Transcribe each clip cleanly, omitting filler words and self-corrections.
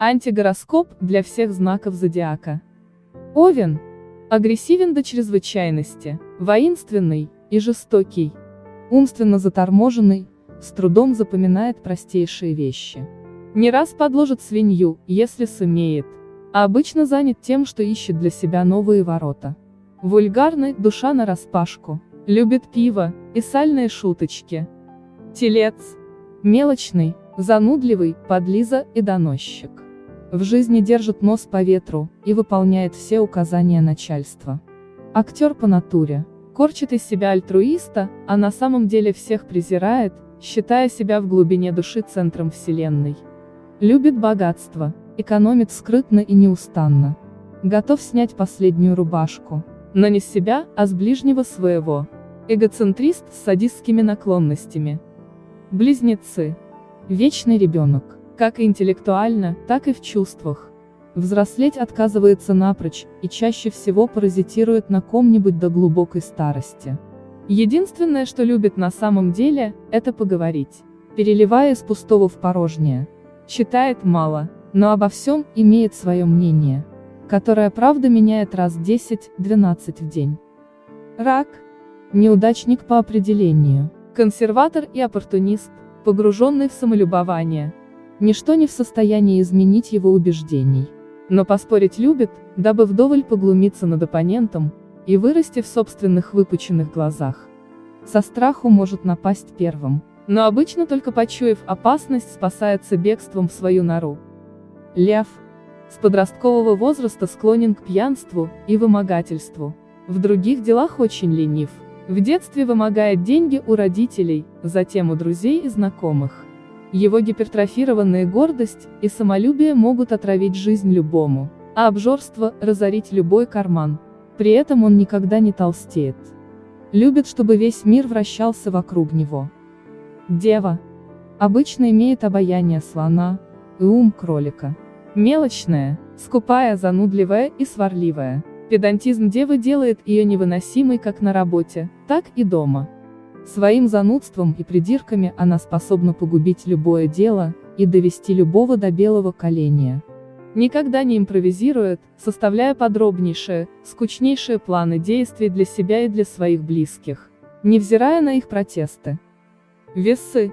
Антигороскоп для всех знаков зодиака. Овен. Агрессивен до чрезвычайности, воинственный и жестокий. Умственно заторможенный, с трудом запоминает простейшие вещи. Не раз подложит свинью, если сумеет, а обычно занят тем, что ищет для себя новые ворота. Вульгарный, душа нараспашку, любит пиво и сальные шуточки. Телец. Мелочный, занудливый, подлиза и доносчик. В жизни держит нос по ветру и выполняет все указания начальства. Актер по натуре. Корчит из себя альтруиста, а на самом деле всех презирает, считая себя в глубине души центром вселенной. Любит богатство, экономит скрытно и неустанно. Готов снять последнюю рубашку, но не с себя, а с ближнего своего. Эгоцентрист с садистскими наклонностями. Близнецы. Вечный ребенок, как и интеллектуально, так и в чувствах. Взрослеть отказывается напрочь, и чаще всего паразитирует на ком-нибудь до глубокой старости. Единственное, что любит на самом деле, это поговорить, переливая из пустого в порожнее. Читает мало, но обо всем имеет свое мнение, которое правда меняет раз 10-12 в день. Рак. Неудачник по определению, консерватор и оппортунист, погруженный в самолюбование. Ничто не в состоянии изменить его убеждений. Но поспорить любит, дабы вдоволь поглумиться над оппонентом, и вырасти в собственных выпученных глазах. Со страху может напасть первым, но обычно только почуяв опасность спасается бегством в свою нору. Лев. С подросткового возраста склонен к пьянству и вымогательству. В других делах очень ленив. В детстве вымогает деньги у родителей, затем у друзей и знакомых. Его гипертрофированная гордость и самолюбие могут отравить жизнь любому, а обжорство – разорить любой карман. При этом он никогда не толстеет. Любит, чтобы весь мир вращался вокруг него. Дева. Обычно имеет обаяние слона и ум кролика. Мелочная, скупая, занудливая и сварливая. Педантизм девы делает ее невыносимой как на работе, так и дома. Своим занудством и придирками она способна погубить любое дело и довести любого до белого коленя. Никогда не импровизирует, составляя подробнейшие, скучнейшие планы действий для себя и для своих близких, невзирая на их протесты. Весы.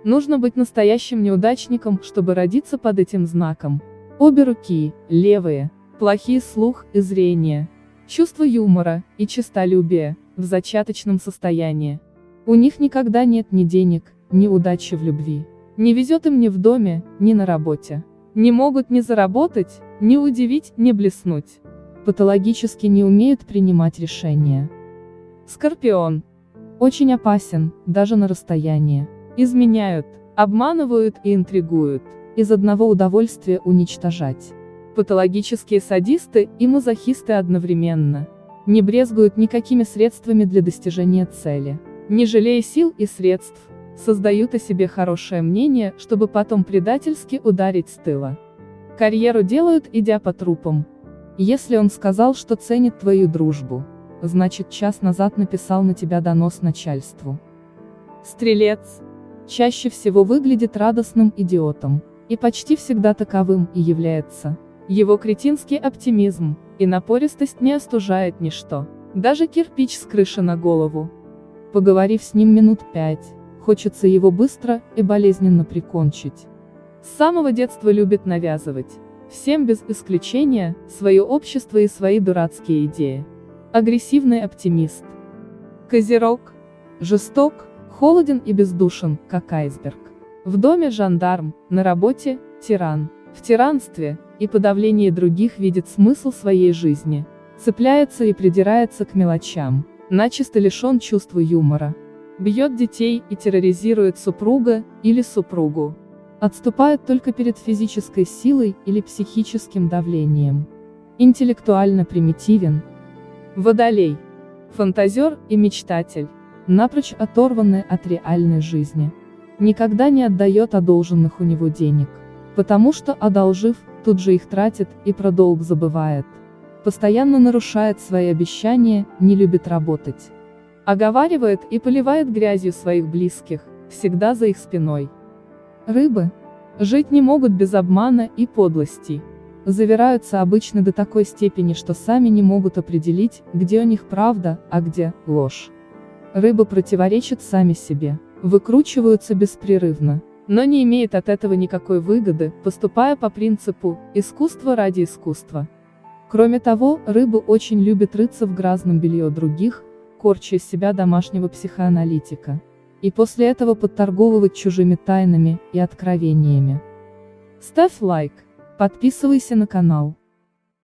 Нужно быть настоящим неудачником, чтобы родиться под этим знаком. Обе руки, левые, плохие слух и зрение, чувство юмора и честолюбие, в зачаточном состоянии. У них никогда нет ни денег, ни удачи в любви. Не везет им ни в доме, ни на работе. Не могут ни заработать, ни удивить, ни блеснуть. Патологически не умеют принимать решения. Скорпион. Очень опасен, даже на расстоянии. Изменяют, обманывают и интригуют. Из одного удовольствия уничтожать. Патологические садисты и мазохисты одновременно. Не брезгуют никакими средствами для достижения цели. Не жалея сил и средств, создают о себе хорошее мнение, чтобы потом предательски ударить с тыла. Карьеру делают, идя по трупам. Если он сказал, что ценит твою дружбу, значит час назад написал на тебя донос начальству. Стрелец. Чаще всего выглядит радостным идиотом, и почти всегда таковым и является. Его кретинский оптимизм и напористость не остужает ничто, даже кирпич с крыши на голову. Поговорив с ним минут 5, хочется его быстро и болезненно прикончить. С самого детства любит навязывать, всем без исключения, свое общество и свои дурацкие идеи. Агрессивный оптимист. Козерог. Жесток, холоден и бездушен, как айсберг. В доме жандарм, на работе тиран. В тиранстве и подавлении других видит смысл своей жизни. Цепляется и придирается к мелочам. Начисто лишен чувства юмора. Бьет детей и терроризирует супруга или супругу. Отступает только перед физической силой или психическим давлением. Интеллектуально примитивен. Водолей. Фантазер и мечтатель. Напрочь оторванный от реальной жизни. Никогда не отдает одолженных у него денег. Потому что, одолжив, тут же их тратит и про долг забывает. Постоянно нарушает свои обещания, не любит работать. Оговаривает и поливает грязью своих близких, всегда за их спиной. Рыбы. Жить не могут без обмана и подлостей. Завираются обычно до такой степени, что сами не могут определить, где у них правда, а где ложь. Рыбы противоречат сами себе, выкручиваются беспрерывно, но не имеют от этого никакой выгоды, поступая по принципу «искусство ради искусства». Кроме того, рыбы очень любят рыться в грязном белье других, корча из себя домашнего психоаналитика. И после этого подторговывать чужими тайнами и откровениями. Ставь лайк, подписывайся на канал.